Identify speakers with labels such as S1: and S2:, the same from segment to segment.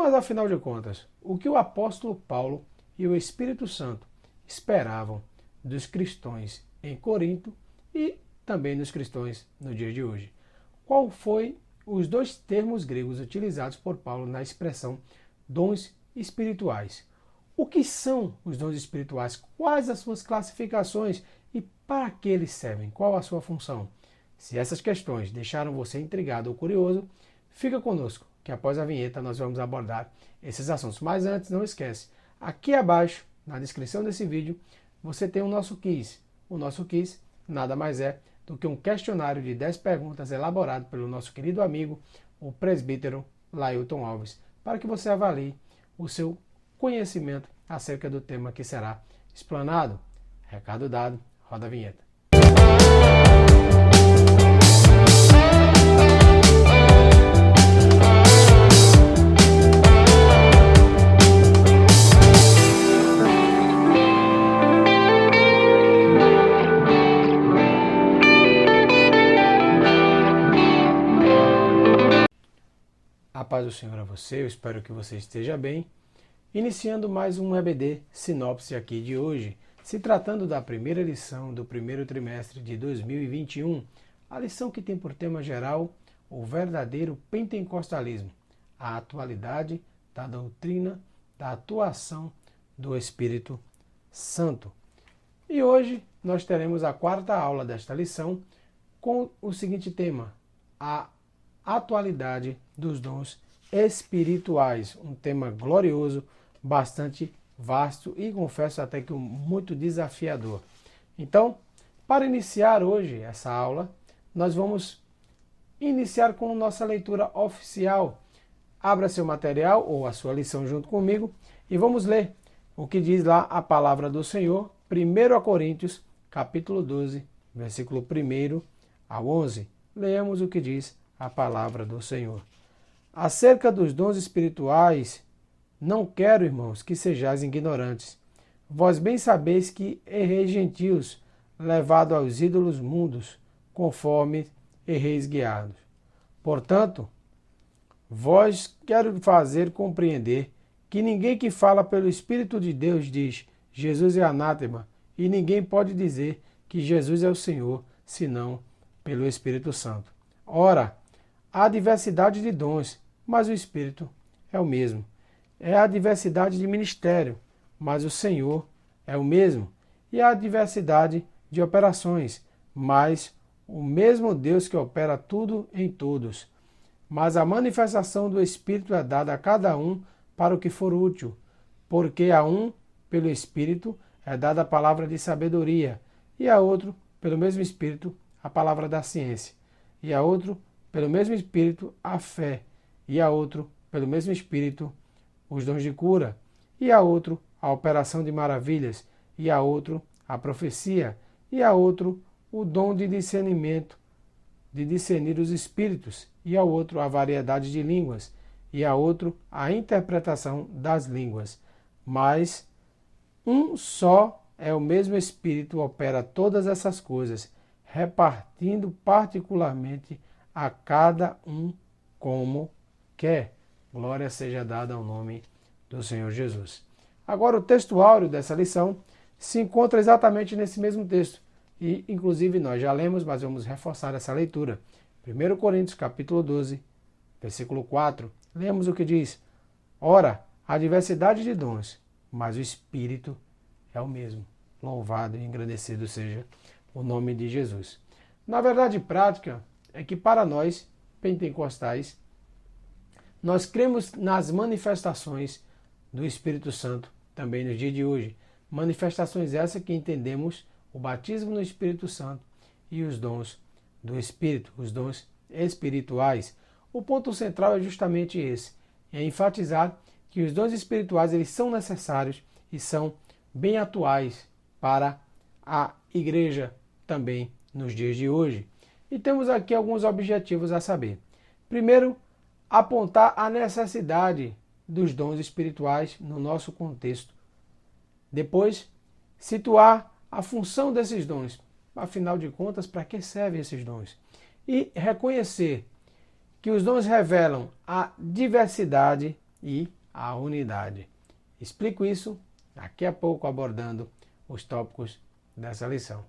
S1: Mas afinal de contas, o que o apóstolo Paulo e o Espírito Santo esperavam dos cristãos em Corinto e também dos cristãos no dia de hoje? Qual foi os dois termos gregos utilizados por Paulo na expressão dons espirituais? O que são os dons espirituais? Quais as suas classificações e para que eles servem? Qual a sua função? Se essas questões deixaram você intrigado ou curioso, fica conosco, que após a vinheta nós vamos abordar esses assuntos. Mas antes, não esquece, aqui abaixo, na descrição desse vídeo, você tem o nosso quiz. O nosso quiz nada mais é do que um questionário de 10 perguntas elaborado pelo nosso querido amigo, o presbítero Lailton Alves, para que você avalie o seu conhecimento acerca do tema que será explanado. Recado dado, roda a vinheta. A paz do Senhor a você, eu espero que você esteja bem. Iniciando mais um EBD Sinopse aqui de hoje, se tratando da primeira lição do primeiro trimestre de 2021, a lição que tem por tema geral o verdadeiro pentecostalismo, a atualidade da doutrina da atuação do Espírito Santo. E hoje nós teremos a quarta aula desta lição com o seguinte tema, a atualidade dos dons espirituais, um tema glorioso, bastante vasto e confesso até que muito desafiador. Então, para iniciar hoje essa aula, nós vamos iniciar com nossa leitura oficial. Abra seu material ou a sua lição junto comigo e vamos ler o que diz lá a palavra do Senhor, 1 Coríntios, capítulo 12, versículo 1 ao 11. Leamos o que diz a palavra do Senhor. Acerca dos dons espirituais, não quero, irmãos, que sejais ignorantes. Vós bem sabeis que erreis gentios, levado aos ídolos mundos, conforme erreis guiados. Portanto, vós quero fazer compreender que ninguém que fala pelo Espírito de Deus diz, Jesus é anátema, e ninguém pode dizer que Jesus é o Senhor, senão pelo Espírito Santo. Ora, há diversidade de dons, mas o Espírito é o mesmo. É a diversidade de ministério, mas o Senhor é o mesmo. E há diversidade de operações, mas o mesmo Deus que opera tudo em todos. Mas a manifestação do Espírito é dada a cada um para o que for útil, porque a um, pelo Espírito, é dada a palavra de sabedoria, e a outro, pelo mesmo Espírito, a palavra da ciência, e a outro, pelo mesmo Espírito, a fé, e a outro, pelo mesmo Espírito, os dons de cura, e a outro, a operação de maravilhas, e a outro, a profecia, e a outro, o dom de discernimento, de discernir os espíritos, e a outro, a variedade de línguas, e a outro, a interpretação das línguas. Mas um só é o mesmo Espírito opera todas essas coisas, repartindo particularmente a cada um como quer. Glória seja dada ao nome do Senhor Jesus. Agora, o texto áureo dessa lição se encontra exatamente nesse mesmo texto. E, inclusive, nós já lemos, mas vamos reforçar essa leitura. 1 Coríntios, capítulo 12, versículo 4. Lemos o que diz. Ora, há diversidade de dons, mas o Espírito é o mesmo. Louvado e engrandecido seja o nome de Jesus. Na verdade prática é que para nós, pentecostais, nós cremos nas manifestações do Espírito Santo também no dia de hoje. Manifestações essas que entendemos o batismo no Espírito Santo e os dons do Espírito, os dons espirituais. O ponto central é justamente esse, é enfatizar que os dons espirituais eles são necessários e são bem atuais para a igreja também nos dias de hoje. E temos aqui alguns objetivos a saber. Primeiro, apontar a necessidade dos dons espirituais no nosso contexto. Depois, situar a função desses dons. Afinal de contas, para que servem esses dons? E reconhecer que os dons revelam a diversidade e a unidade. Explico isso daqui a pouco abordando os tópicos dessa lição.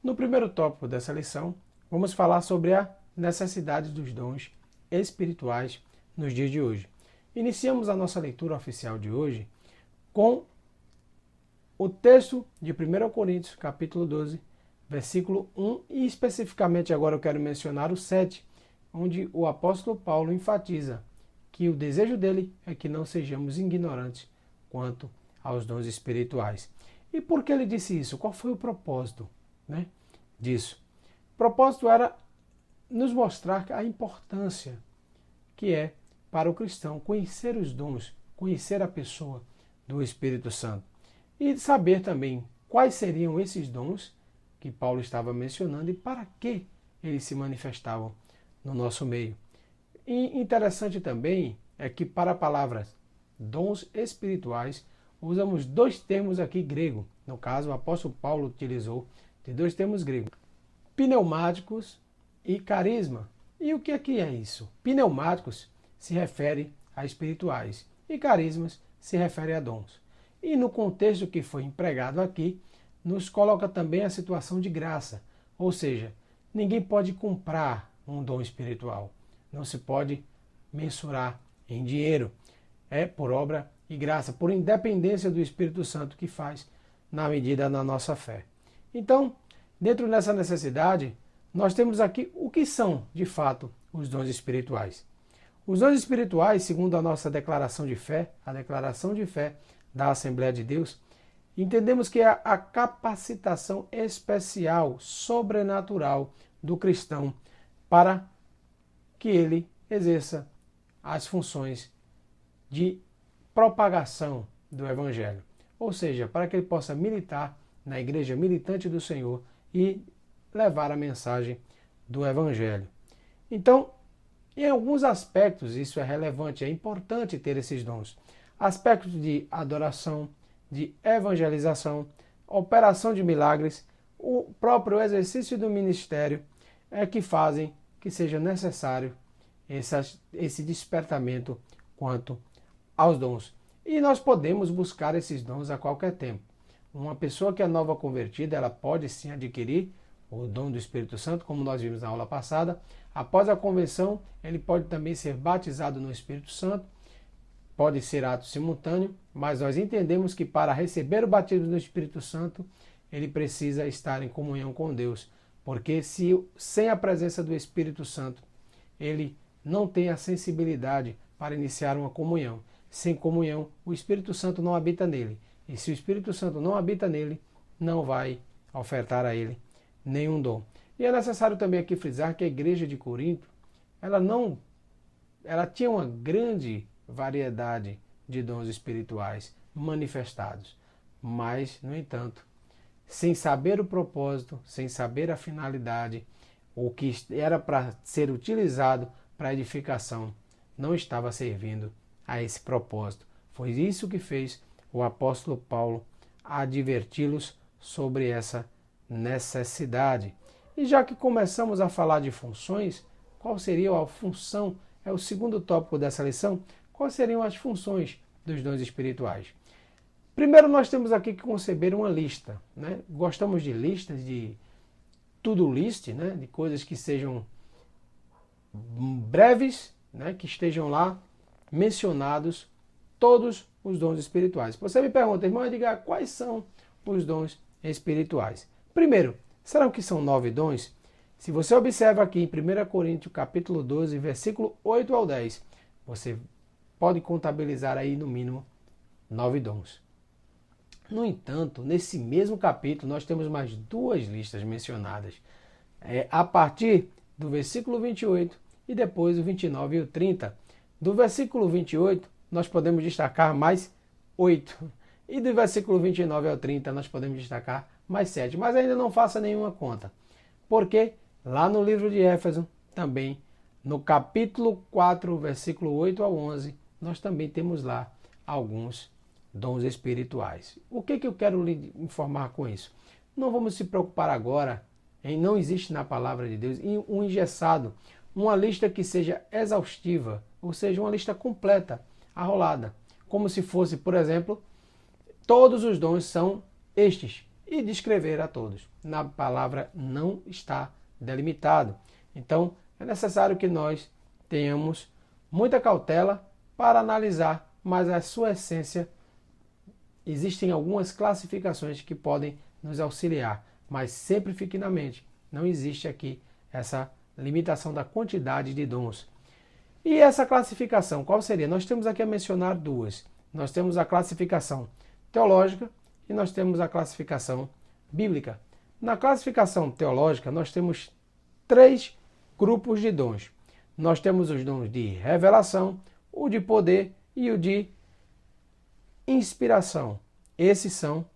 S1: No primeiro tópico dessa lição, vamos falar sobre a necessidade dos dons espirituais nos dias de hoje. Iniciamos a nossa leitura oficial de hoje com o texto de 1 Coríntios, capítulo 12, versículo 1, e especificamente agora eu quero mencionar o 7, onde o apóstolo Paulo enfatiza que o desejo dele é que não sejamos ignorantes quanto aos dons espirituais. E por que ele disse isso? Qual foi o propósito, disso? O propósito era nos mostrar a importância que é para o cristão conhecer os dons, conhecer a pessoa do Espírito Santo e saber também quais seriam esses dons que Paulo estava mencionando e para que eles se manifestavam no nosso meio. E interessante também é que para a palavra dons espirituais usamos dois termos aqui grego. No caso, o apóstolo Paulo utilizou de dois termos gregos: pneumáticos e carisma. E o que é isso? Pneumáticos se refere a espirituais e carismas se refere a dons. E no contexto que foi empregado aqui, nos coloca também a situação de graça. Ou seja, ninguém pode comprar um dom espiritual. Não se pode mensurar em dinheiro. É por obra e graça, por independência do Espírito Santo que faz na medida da nossa fé. Então, dentro dessa necessidade, nós temos aqui o que são, de fato, os dons espirituais. Os dons espirituais, segundo a nossa declaração de fé, a declaração de fé da Assembleia de Deus, entendemos que é a capacitação especial, sobrenatural do cristão para que ele exerça as funções de propagação do Evangelho. Ou seja, para que ele possa militar na igreja militante do Senhor e levar a mensagem do Evangelho. Então, em alguns aspectos isso é relevante, é importante ter esses dons. Aspectos de adoração, de evangelização, operação de milagres, o próprio exercício do ministério é que fazem que seja necessário esse despertamento quanto aos dons. E nós podemos buscar esses dons a qualquer tempo. Uma pessoa que é nova convertida, ela pode sim adquirir o dom do Espírito Santo, como nós vimos na aula passada. Após a conversão, ele pode também ser batizado no Espírito Santo, pode ser ato simultâneo, mas nós entendemos que para receber o batismo do Espírito Santo, ele precisa estar em comunhão com Deus, porque sem a presença do Espírito Santo, ele não tem a sensibilidade para iniciar uma comunhão. Sem comunhão, o Espírito Santo não habita nele. E se o Espírito Santo não habita nele, não vai ofertar a ele nenhum dom. E é necessário também aqui frisar que a igreja de Corinto, ela tinha uma grande variedade de dons espirituais manifestados. Mas, no entanto, sem saber o propósito, sem saber a finalidade, o que era para ser utilizado para edificação, não estava servindo a esse propósito. Foi isso que fez o apóstolo Paulo adverti-los sobre essa necessidade. E já que começamos a falar de funções, qual seria a função? É o segundo tópico dessa lição. Quais seriam as funções dos dons espirituais? Primeiro, nós temos aqui que conceber uma lista. Gostamos de listas, de to-do list, de coisas que sejam breves, que estejam lá mencionados todos os dons espirituais. Você me pergunta, irmão Edgar, quais são os dons espirituais? Primeiro, será que são 9 dons? Se você observa aqui em 1 Coríntios capítulo 12, versículo 8 ao 10, você pode contabilizar aí no mínimo 9 dons. No entanto, nesse mesmo capítulo, nós temos mais 2 listas mencionadas. A partir do versículo 28 e depois o 29 e o 30. Do versículo 28, nós podemos destacar mais 8. E do versículo 29 ao 30, nós podemos destacar mais 7. Mas ainda não faça nenhuma conta. Porque lá no livro de Éfeso, também no capítulo 4, versículo 8 ao 11, nós também temos lá alguns dons espirituais. O que eu quero lhe informar com isso? Não vamos se preocupar agora não existe na palavra de Deus um engessado, uma lista que seja exaustiva, ou seja, uma lista completa, arrolada, como se fosse, por exemplo, todos os dons são estes, e descrever a todos. Na palavra não está delimitado. Então, é necessário que nós tenhamos muita cautela para analisar, mas a sua essência, existem algumas classificações que podem nos auxiliar, mas sempre fique na mente, não existe aqui essa limitação da quantidade de dons. E essa classificação, qual seria? Nós temos aqui a mencionar duas. Nós temos a classificação teológica e nós temos a classificação bíblica. Na classificação teológica, nós temos 3 grupos de dons. Nós temos os dons de revelação, o de poder e o de inspiração. Esses são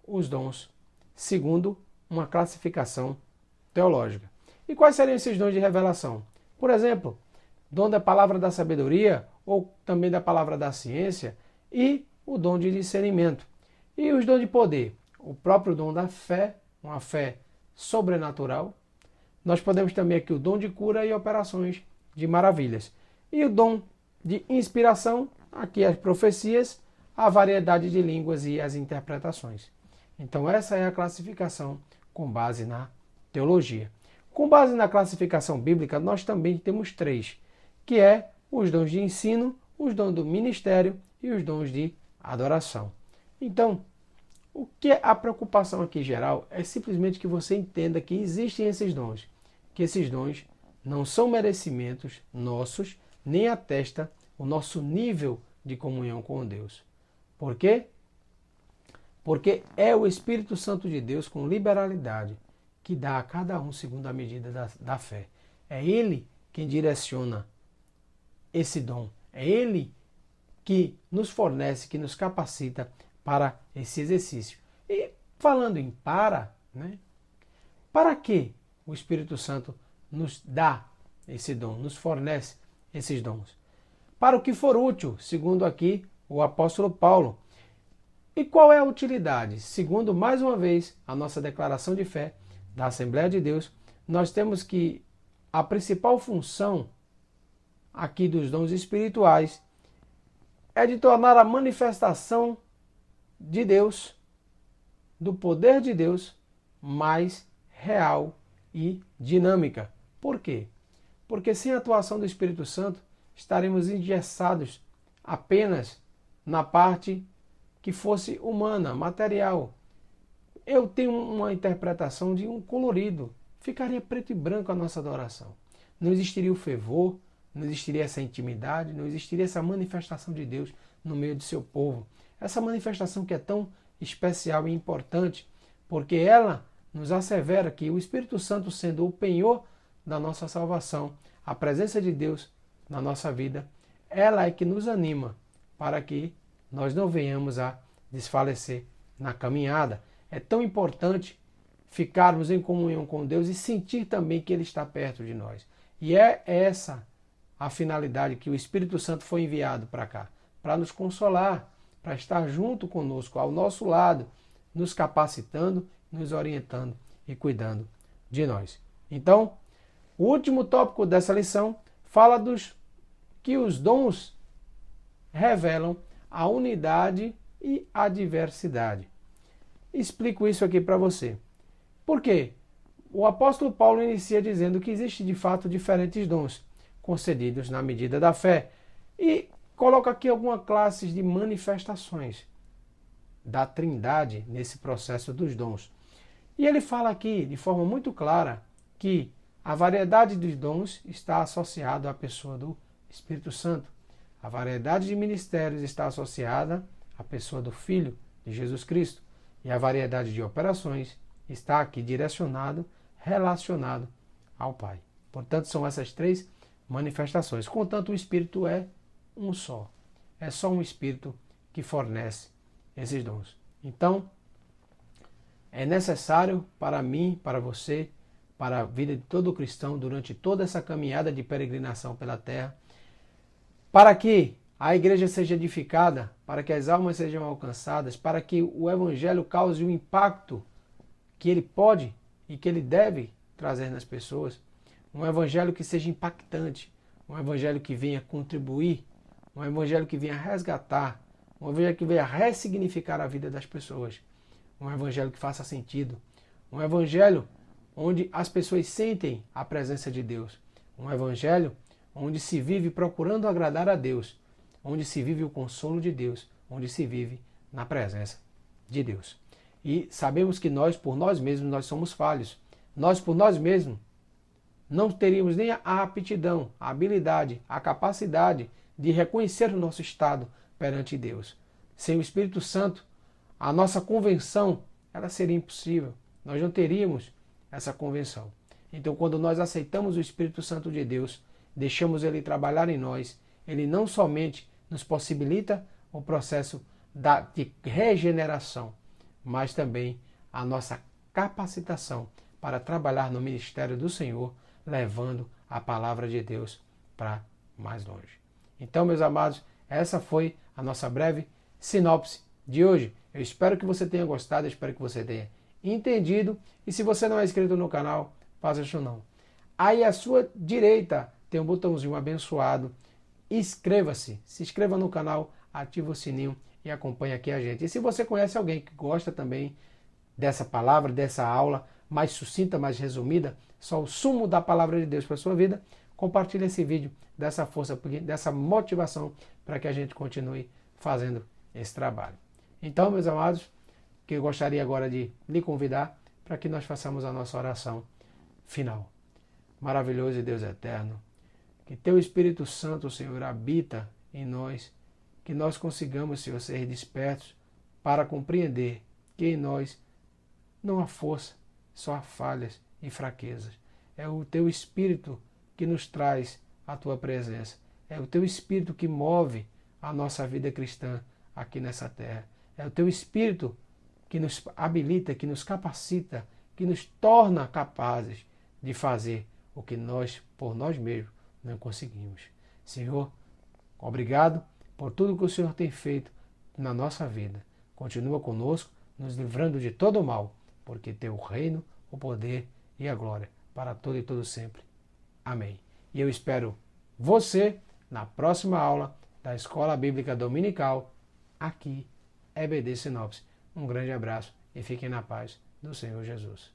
S1: os dons segundo uma classificação teológica. E quais seriam esses dons de revelação? Por exemplo, dom da palavra da sabedoria ou também da palavra da ciência e o dom de discernimento. E os dons de poder? O próprio dom da fé, uma fé sobrenatural. Nós podemos também aqui o dom de cura e operações de maravilhas. E o dom de inspiração, aqui as profecias, a variedade de línguas e as interpretações. Então essa é a classificação com base na teologia. Com base na classificação bíblica, nós também temos 3, que é os dons de ensino, os dons do ministério e os dons de adoração. Então, o que é a preocupação aqui geral é simplesmente que você entenda que existem esses dons, que esses dons não são merecimentos nossos, nem atesta o nosso nível de comunhão com Deus. Por quê? Porque é o Espírito Santo de Deus com liberalidade que dá a cada um segundo a medida da fé. É Ele quem direciona esse dom. É Ele que nos fornece, que nos capacita para esse exercício. E falando em para que o Espírito Santo nos dá esse dom, nos fornece esses dons? Para o que for útil, segundo aqui o apóstolo Paulo. E qual é a utilidade? Segundo, mais uma vez, a nossa declaração de fé da Assembleia de Deus, nós temos que a principal função aqui dos dons espirituais é de tornar a manifestação de Deus, do poder de Deus, mais real e dinâmica. Por quê? Porque sem a atuação do Espírito Santo, estaremos engessados apenas na parte que fosse humana, material. Eu tenho uma interpretação de um colorido. Ficaria preto e branco a nossa adoração. Não existiria o fervor, não existiria essa intimidade, não existiria essa manifestação de Deus no meio do seu povo. Essa manifestação que é tão especial e importante, porque ela nos assevera que o Espírito Santo, sendo o penhor da nossa salvação, a presença de Deus na nossa vida, ela é que nos anima para que nós não venhamos a desfalecer na caminhada. É tão importante ficarmos em comunhão com Deus e sentir também que Ele está perto de nós. E é essa a finalidade que o Espírito Santo foi enviado para cá, para nos consolar, para estar junto conosco, ao nosso lado, nos capacitando, nos orientando e cuidando de nós. Então, o último tópico dessa lição fala que os dons revelam a unidade e a diversidade. Explico isso aqui para você. Por quê? O apóstolo Paulo inicia dizendo que existe de fato diferentes dons concedidos na medida da fé e coloca aqui algumas classes de manifestações da Trindade nesse processo dos dons. E ele fala aqui de forma muito clara que a variedade dos dons está associada à pessoa do Espírito Santo. A variedade de ministérios está associada à pessoa do Filho de Jesus Cristo. E a variedade de operações está aqui relacionado ao Pai. Portanto, são essas 3 manifestações. Contanto, o Espírito é um só. É só um Espírito que fornece esses dons. Então, é necessário para mim, para você, para a vida de todo cristão durante toda essa caminhada de peregrinação pela terra, para que a igreja seja edificada, para que as almas sejam alcançadas, para que o evangelho cause o impacto que ele pode e que ele deve trazer nas pessoas, um evangelho que seja impactante, um evangelho que venha contribuir, um evangelho que venha resgatar, um evangelho que venha ressignificar a vida das pessoas, um evangelho que faça sentido, um evangelho onde as pessoas sentem a presença de Deus, um evangelho onde se vive procurando agradar a Deus, onde se vive o consolo de Deus, onde se vive na presença de Deus. E sabemos que nós, por nós mesmos, nós somos falhos. Nós, por nós mesmos, não teríamos nem a aptidão, a habilidade, a capacidade de reconhecer o nosso estado perante Deus. Sem o Espírito Santo, a nossa convenção, ela seria impossível. Nós não teríamos essa convenção. Então, quando nós aceitamos o Espírito Santo de Deus, deixamos ele trabalhar em nós, ele não somente nos possibilita o processo de regeneração, mas também a nossa capacitação para trabalhar no ministério do Senhor, levando a palavra de Deus para mais longe. Então, meus amados, essa foi a nossa breve sinopse de hoje. Eu espero que você tenha gostado, eu espero que você tenha entendido. E se você não é inscrito no canal, faça isso não. Aí à sua direita tem um botãozinho abençoado. Inscreva-se, se inscreva no canal, ative o sininho e acompanhe aqui a gente. E se você conhece alguém que gosta também dessa palavra, dessa aula mais sucinta, mais resumida, só o sumo da palavra de Deus para a sua vida, compartilhe esse vídeo, dessa força, dessa motivação para que a gente continue fazendo esse trabalho. Então, meus amados, que eu gostaria agora de lhe convidar para que nós façamos a nossa oração final. Maravilhoso e Deus eterno, que teu Espírito Santo, Senhor, habita em nós, que nós consigamos, Senhor, ser despertos para compreender que em nós não há força, só há falhas e fraquezas. É o teu Espírito que nos traz a tua presença. É o teu Espírito que move a nossa vida cristã aqui nessa terra. É o teu Espírito que nos habilita, que nos capacita, que nos torna capazes de fazer o que nós, por nós mesmos, não conseguimos. Senhor, obrigado por tudo que o Senhor tem feito na nossa vida. Continua conosco, nos livrando de todo o mal, porque teu reino, o poder e a glória para todo e todo sempre. Amém. E eu espero você na próxima aula da Escola Bíblica Dominical, aqui, EBD Sinopse. Um grande abraço e fiquem na paz do Senhor Jesus.